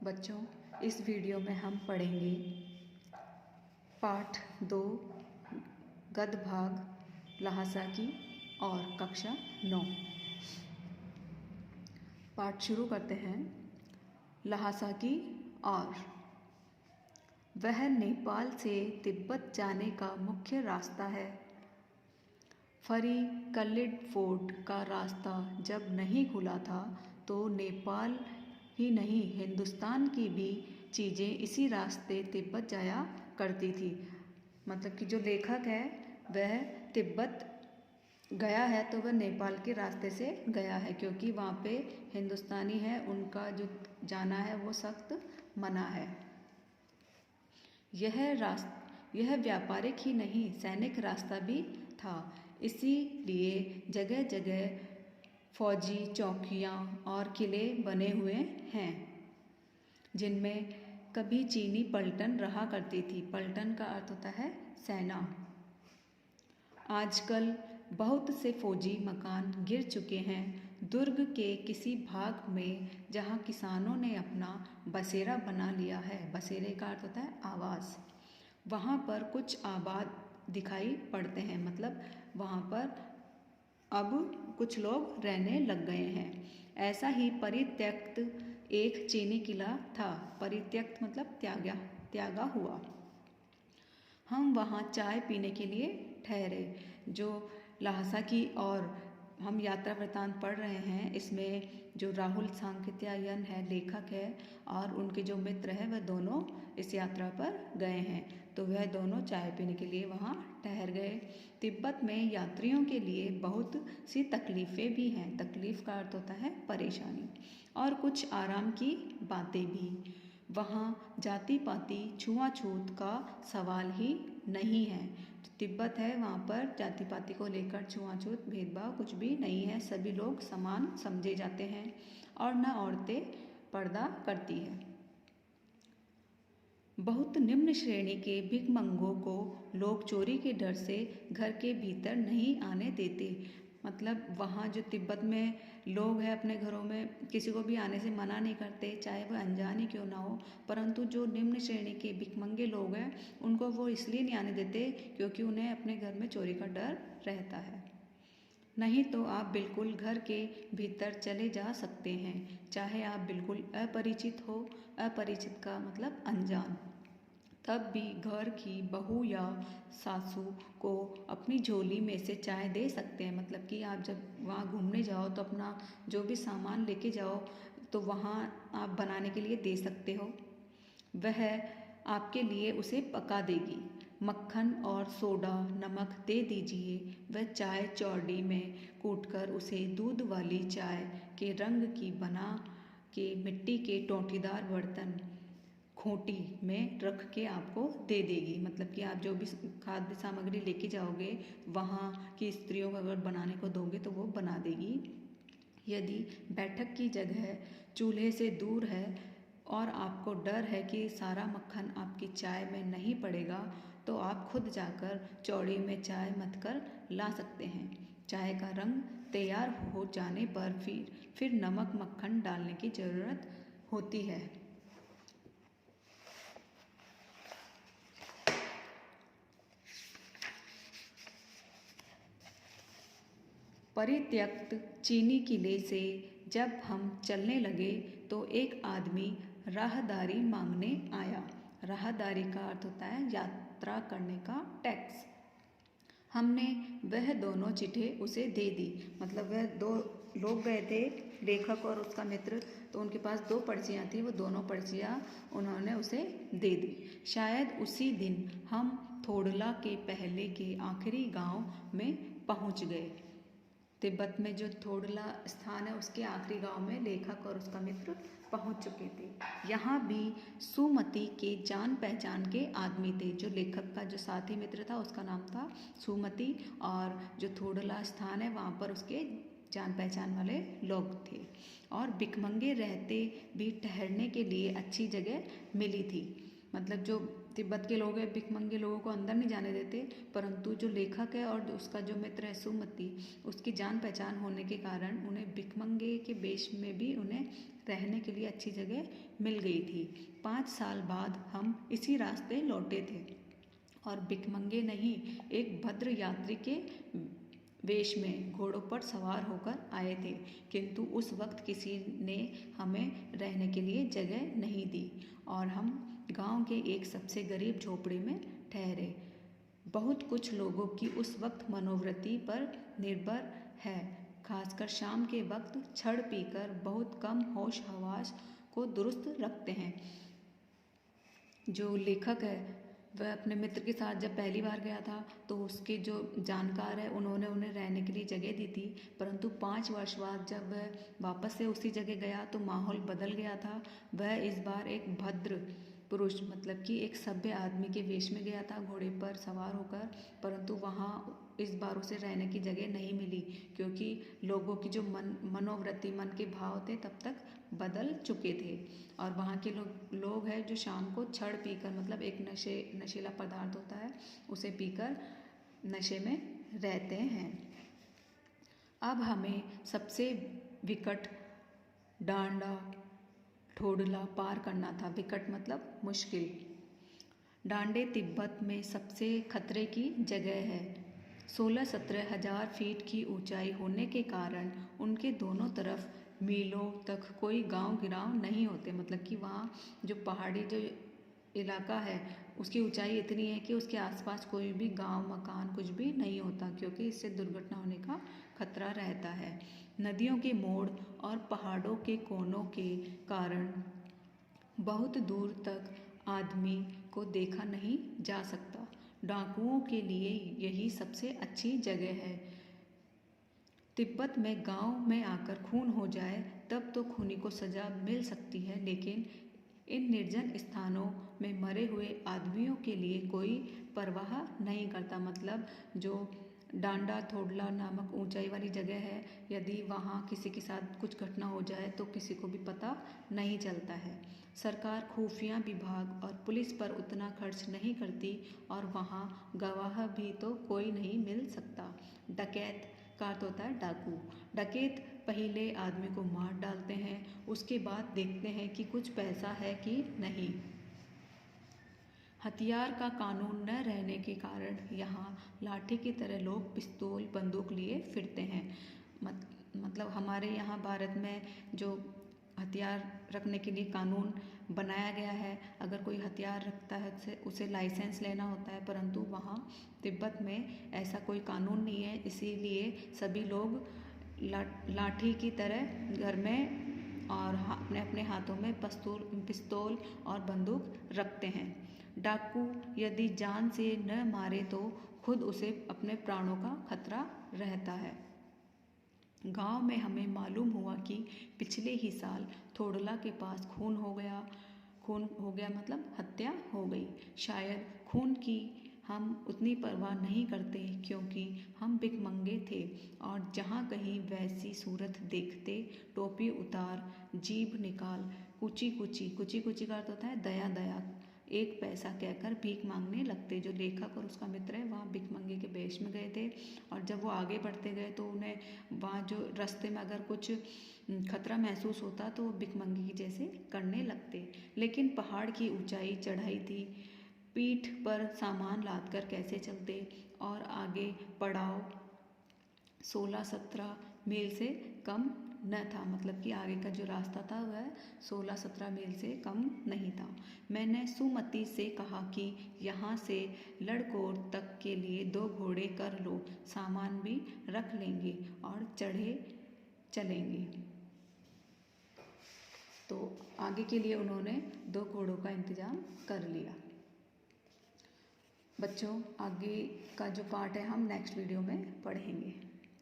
बच्चों, इस वीडियो में हम पढ़ेंगे पाठ 2 गद्य भाग लहासा की और कक्षा 9। पाठ शुरू करते हैं। लहासा की और वह नेपाल से तिब्बत जाने का मुख्य रास्ता है। फरी कल्लिड फोर्ट का रास्ता जब नहीं खुला था तो नेपाल ही नहीं हिंदुस्तान की भी चीज़ें इसी रास्ते तिब्बत जाया करती थी। मतलब कि जो लेखक है वह तिब्बत गया है तो वह नेपाल के रास्ते से गया है, क्योंकि वहाँ पे हिंदुस्तानी है, उनका जो जाना है वो सख्त मना है। यह व्यापारिक ही नहीं सैनिक रास्ता भी था, इसीलिए जगह जगह फौजी चौकियाँ और किले बने हुए हैं जिनमें कभी चीनी पलटन रहा करती थी। पलटन का अर्थ होता है सेना। आजकल बहुत से फौजी मकान गिर चुके हैं। दुर्ग के किसी भाग में जहाँ किसानों ने अपना बसेरा बना लिया है, बसेरे का अर्थ होता है आवास, वहाँ पर कुछ आबाद दिखाई पड़ते हैं। मतलब वहाँ पर अब कुछ लोग रहने लग गए हैं। ऐसा ही परित्यक्त एक चीनी किला था। परित्यक्त मतलब त्यागा हुआ। हम वहाँ चाय पीने के लिए ठहरे। जो लहासा की और हम यात्रा वृत्तांत पढ़ रहे हैं, इसमें जो राहुल सांकृत्यायन है लेखक है और उनके जो मित्र हैं वह दोनों इस यात्रा पर गए हैं, तो वह दोनों चाय पीने के लिए वहाँ ठहर गए। तिब्बत में यात्रियों के लिए बहुत सी तकलीफ़ें भी हैं। तकलीफ़ का अर्थ होता है परेशानी, और कुछ आराम की बातें भी। वहाँ जाति पाति छुआछूत का सवाल ही नहीं है। तिब्बत है वहाँ पर जाति पाति को लेकर छुआछूत भेदभाव कुछ भी नहीं है। सभी लोग समान समझे जाते हैं और न औरतें पर्दा करती है। बहुत निम्न श्रेणी के भिखमंगों को लोग चोरी के डर से घर के भीतर नहीं आने देते। मतलब वहाँ जो तिब्बत में लोग हैं अपने घरों में किसी को भी आने से मना नहीं करते, चाहे वह अनजान ही क्यों ना हो। परंतु जो निम्न श्रेणी के भिखमंगे लोग हैं उनको वो इसलिए नहीं आने देते क्योंकि उन्हें अपने घर में चोरी का डर रहता है। नहीं तो आप बिल्कुल घर के भीतर चले जा सकते हैं, चाहे आप बिल्कुल अपरिचित हो। अपरिचित का मतलब अनजान। तब भी घर की बहू या सासू को अपनी झोली में से चाय दे सकते हैं। मतलब कि आप जब वहाँ घूमने जाओ तो अपना जो भी सामान लेके जाओ तो वहाँ आप बनाने के लिए दे सकते हो। वह आपके लिए उसे पका देगी। मक्खन और सोडा नमक दे दीजिए। वह चाय चौड़ी में कूटकर उसे दूध वाली चाय के रंग की बना के मिट्टी के टोंटीदार बर्तन खोटी में रख के आपको दे देगी। मतलब कि आप जो भी खाद्य सामग्री लेके जाओगे वहाँ की स्त्रियों को अगर बनाने को दोगे तो वो बना देगी। यदि बैठक की जगह चूल्हे से दूर है और आपको डर है कि सारा मक्खन आपकी चाय में नहीं पड़ेगा, तो आप खुद जाकर चौड़ी में चाय मथ कर ला सकते हैं। चाय का रंग तैयार हो जाने पर फिर नमक मक्खन डालने की ज़रूरत होती है। परित्यक्त चीनी किले से जब हम चलने लगे तो एक आदमी राहदारी मांगने आया। राहदारी का अर्थ होता है यात्रा करने का टैक्स। हमने वह दोनों चिट्ठे उसे दे दी। मतलब वह दो लोग गए थे, लेखक और उसका मित्र, तो उनके पास 2 पर्चियाँ थी। वो दोनों पर्चियाँ उन्होंने उसे दे दी। शायद उसी दिन हम थोड़ला के पहले के आखिरी गांव में पहुंच गए। तिब्बत में जो थोड़ला स्थान है उसके आखिरी गांव में लेखक और उसका मित्र पहुंच चुके थे। यहाँ भी सुमति के जान पहचान के आदमी थे। जो लेखक का जो साथी मित्र था उसका नाम था सुमति, और जो थोड़ला स्थान है वहाँ पर उसके जान पहचान वाले लोग थे। और भिखमंगे रहते भी ठहरने के लिए अच्छी जगह मिली थी। मतलब जो तिब्बत के लोग हैं भिखमंगे लोगों को अंदर नहीं जाने देते, परंतु जो लेखक है और उसका जो मित्र है सुमति, उसकी जान पहचान होने के कारण उन्हें भिखमंगे के वेश में भी उन्हें रहने के लिए अच्छी जगह मिल गई थी। 5 साल बाद हम इसी रास्ते लौटे थे और भिखमंगे नहीं, एक भद्र यात्री के वेश में घोड़ों पर सवार होकर आए थे, किंतु उस वक्त किसी ने हमें रहने के लिए जगह नहीं दी और हम गांव के एक सबसे गरीब झोपड़ी में ठहरे। बहुत कुछ लोगों की उस वक्त मनोवृत्ति पर निर्भर है, खासकर शाम के वक्त छड़ पीकर बहुत कम होश हवास को दुरुस्त रखते हैं। जो लेखक है वह अपने मित्र के साथ जब पहली बार गया था तो उसके जो जानकार है उन्होंने उन्हें रहने के लिए जगह दी थी, परंतु 5 वर्ष बाद जब वह वापस से उसी जगह गया तो माहौल बदल गया था। वह इस बार एक भद्र पुरुष मतलब कि एक सभ्य आदमी के वेश में गया था घोड़े पर सवार होकर, परंतु वहाँ इस बार उसे रहने की जगह नहीं मिली क्योंकि लोगों की जो मनोवृत्ति मन के भाव थे तब तक बदल चुके थे और वहाँ के लोग हैं जो शाम को छड़ पीकर मतलब एक नशीला पदार्थ होता है उसे पीकर नशे में रहते हैं। अब हमें सबसे विकट डांडा ठोडला पार करना था। विकट मतलब मुश्किल। डांडे तिब्बत में सबसे खतरे की जगह है। 16-17 हजार फीट की ऊंचाई होने के कारण उनके दोनों तरफ मीलों तक कोई गांव गिराव नहीं होते, मतलब कि वहाँ जो पहाड़ी जो इलाका है उसकी ऊंचाई इतनी है कि उसके आसपास कोई भी गांव मकान कुछ भी नहीं होता क्योंकि इससे दुर्घटना होने का खतरा रहता है। नदियों के मोड़ और पहाड़ों के कोनों के कारण बहुत दूर तक आदमी को देखा नहीं जा सकता। डाकुओं के लिए यही सबसे अच्छी जगह है। तिब्बत में गांव में आकर खून हो जाए तब तो खूनी को सजा मिल सकती है, लेकिन इन निर्जन स्थानों में मरे हुए आदमियों के लिए कोई परवाह नहीं करता। मतलब जो डांडा थोडला नामक ऊंचाई वाली जगह है, यदि वहाँ किसी के साथ कुछ घटना हो जाए तो किसी को भी पता नहीं चलता है। सरकार खुफिया विभाग और पुलिस पर उतना खर्च नहीं करती और वहाँ गवाह भी तो कोई नहीं मिल सकता। डकैत का अर्थ होता है डाकू। डकैत पहले आदमी को मार डालते हैं, उसके बाद देखते हैं कि कुछ पैसा है कि नहीं। हथियार का कानून न रहने के कारण यहाँ लाठी की तरह लोग पिस्तौल बंदूक लिए फिरते हैं। मतलब हमारे यहाँ भारत में जो हथियार रखने के लिए कानून बनाया गया है, अगर कोई हथियार रखता है उसे लाइसेंस लेना होता है, परंतु वहाँ तिब्बत में ऐसा कोई कानून नहीं है, इसीलिए सभी लोग लाठी की तरह घर में और अपने अपने हाथों में पिस्तौल और बंदूक रखते हैं। डाकू यदि जान से न मारे तो खुद उसे अपने प्राणों का खतरा रहता है। गांव में हमें मालूम हुआ कि पिछले ही साल थोडला के पास खून हो गया मतलब हत्या हो गई। शायद खून की हम उतनी परवाह नहीं करते क्योंकि हम भिखमंगे थे और जहाँ कहीं वैसी सूरत देखते टोपी उतार जीभ निकाल कुची कुची का अर्थ होता है दया दया 1 पैसा कहकर भीख मांगने लगते। जो लेखक और उसका मित्र है वहाँ भिखमंगे के वेश में गए थे और जब वो आगे बढ़ते गए तो उन्हें वहाँ जो रास्ते में अगर कुछ खतरा महसूस होता तो वो भिखमंगे की जैसे करने लगते। लेकिन पहाड़ की ऊंचाई चढ़ाई थी, पीठ पर सामान लादकर कैसे चलते और आगे पड़ाव 16-17 मील से कम न था। मतलब कि आगे का जो रास्ता था वह 16-17 मील से कम नहीं था। मैंने सुमति से कहा कि यहाँ से लड़कोर तक के लिए 2 घोड़े कर लो, सामान भी रख लेंगे और चढ़े चलेंगे। तो आगे के लिए उन्होंने 2 घोड़ों का इंतजाम कर लिया। बच्चों, आगे का जो पार्ट है हम नेक्स्ट वीडियो में पढ़ेंगे।